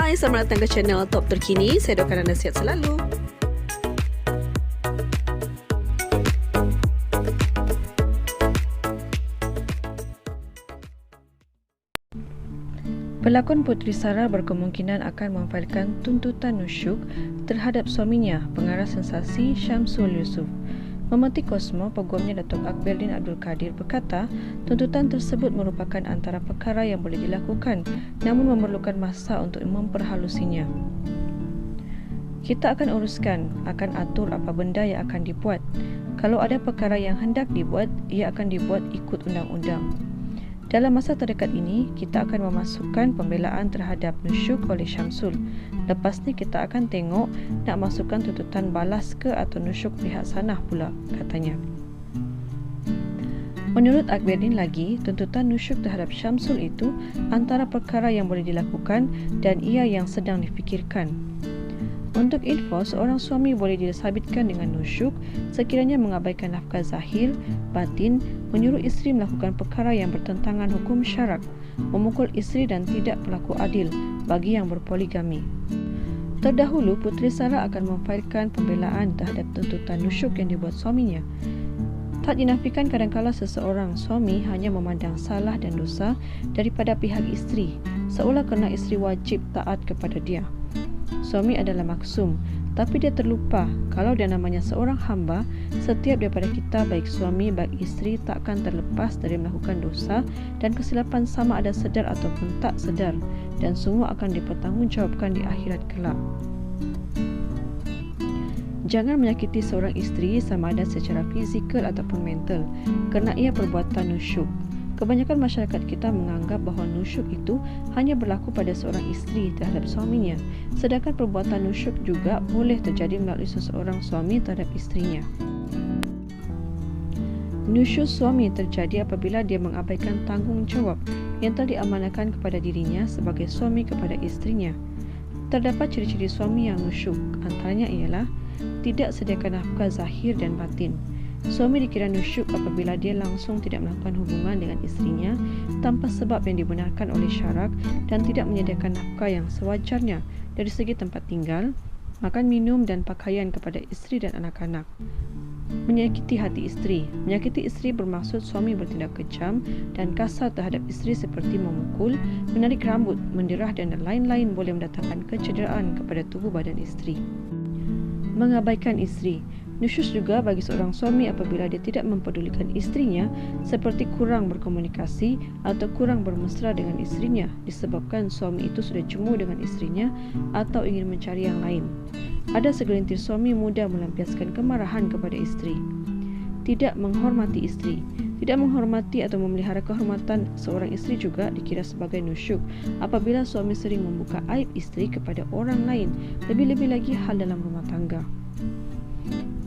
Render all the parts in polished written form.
Hai, selamat datang ke channel Top Terkini. Saya doakan anda sihat selalu. Pelakon Puteri Sarah berkemungkinan akan memfailkan tuntutan nusyuk terhadap suaminya, pengarah sensasi Syamsul Yusof. Memetik Kosmo, peguamnya Datuk Akberdin Abdul Kadir berkata, tuntutan tersebut merupakan antara perkara yang boleh dilakukan namun memerlukan masa untuk memperhalusinya. Kita akan uruskan, akan atur apa benda yang akan dibuat. Kalau ada perkara yang hendak dibuat, ia akan dibuat ikut undang-undang. Dalam masa terdekat ini, kita akan memasukkan pembelaan terhadap nusyuk oleh Syamsul. Lepas ni kita akan tengok nak masukkan tuntutan balas ke atau nusyuk pihak sanah pula, katanya. Menurut Akberdin lagi, tuntutan nusyuk terhadap Syamsul itu antara perkara yang boleh dilakukan dan ia yang sedang difikirkan. Untuk info, seorang suami boleh disabitkan dengan nusyuk sekiranya mengabaikan nafkah zahir, batin, menyuruh isteri melakukan perkara yang bertentangan hukum syarak, memukul isteri dan tidak berlaku adil bagi yang berpoligami. Terdahulu, Puteri Sarah akan memfailkan pembelaan terhadap tuntutan nusyuk yang dibuat suaminya. Tak dinafikan kadangkala seseorang suami hanya memandang salah dan dosa daripada pihak isteri, seolah kerana isteri wajib taat kepada dia. Suami adalah maksum, tapi dia terlupa kalau dia namanya seorang hamba, setiap daripada kita baik suami baik isteri takkan terlepas dari melakukan dosa dan kesilapan sama ada sedar ataupun tak sedar, dan semua akan dipertanggungjawabkan di akhirat kelak. Jangan menyakiti seorang isteri sama ada secara fizikal ataupun mental kerana ia perbuatan nusyuk. Kebanyakan masyarakat kita menganggap bahawa nusyuk itu hanya berlaku pada seorang isteri terhadap suaminya, sedangkan perbuatan nusyuk juga boleh terjadi melalui seseorang suami terhadap isterinya. Nusyuk suami terjadi apabila dia mengabaikan tanggungjawab yang telah diamanahkan kepada dirinya sebagai suami kepada isterinya. Terdapat ciri-ciri suami yang nusyuk, antaranya ialah tidak sediakan nafkah zahir dan batin. Suami dikira nusyuk apabila dia langsung tidak melakukan hubungan dengan isterinya tanpa sebab yang dibenarkan oleh syarak dan tidak menyediakan nafkah yang sewajarnya dari segi tempat tinggal, makan minum dan pakaian kepada isteri dan anak-anak. Menyakiti hati isteri. Menyakiti isteri bermaksud suami bertindak kejam dan kasar terhadap isteri seperti memukul, menarik rambut, menderah dan lain-lain boleh mendatangkan kecederaan kepada tubuh badan isteri. Mengabaikan isteri. Nusyuk juga bagi seorang suami apabila dia tidak mempedulikan isterinya seperti kurang berkomunikasi atau kurang bermesra dengan isterinya disebabkan suami itu sudah jemu dengan isterinya atau ingin mencari yang lain. Ada segelintir suami mudah melampiaskan kemarahan kepada isteri. Tidak menghormati isteri. Tidak menghormati atau memelihara kehormatan seorang isteri juga dikira sebagai nusyuk apabila suami sering membuka aib isteri kepada orang lain, lebih-lebih lagi hal dalam rumah tangga.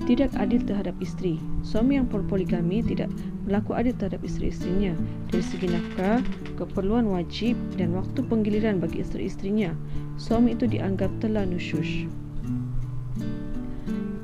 Tidak adil terhadap isteri. Suami yang berpoligami tidak berlaku adil terhadap isteri-isterinya dari segi nafkah, keperluan wajib dan waktu penggiliran bagi isteri-isterinya. Suami itu dianggap telah nusyuk.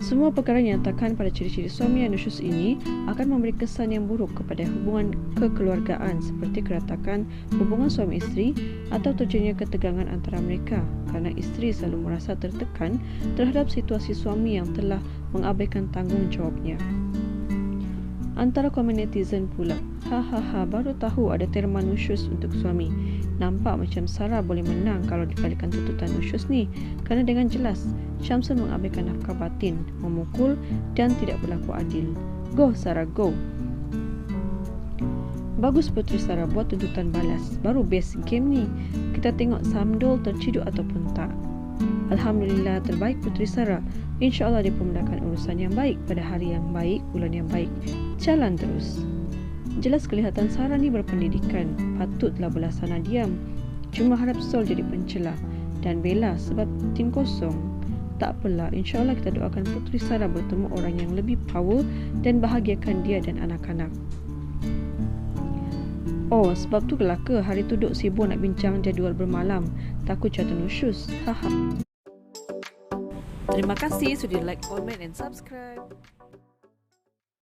Semua perkara yang dinyatakan pada ciri-ciri suami yang nusyuk ini akan memberi kesan yang buruk kepada hubungan kekeluargaan seperti keretakan hubungan suami isteri atau terjadinya ketegangan antara mereka kerana isteri selalu merasa tertekan terhadap situasi suami yang telah mengabaikan tanggungjawabnya. Antara komen netizen pula, hahaha, baru tahu ada terma nusyuk untuk suami. Nampak macam Sarah boleh menang kalau difailkan tuntutan nusyuk ni kerana dengan jelas Syamsul mengabaikan nafkah batin, memukul dan tidak berlaku adil. Go Sarah, go. Bagus Puteri Sarah buat tuntutan balas. Baru best game ni. Kita tengok Samdol terciduk ataupun tak. Alhamdulillah, terbaik Puteri Sarah. InsyaAllah dia memudahkan urusan yang baik pada hari yang baik, bulan yang baik. Jalan terus. Jelas kelihatan Sarah ni berpendidikan. Patutlah belah sana diam. Cuma harap Sol jadi pencelah dan bela sebab tim kosong. Tak apalah, insyaAllah kita doakan Puteri Sarah bertemu orang yang lebih power dan bahagiakan dia dan anak-anak. Oh, sebab tu ke hari tu duk sibuk nak bincang jadual bermalam. Takut jatuh nusyuk. Haha. Terima kasih sudah like, comment dan subscribe.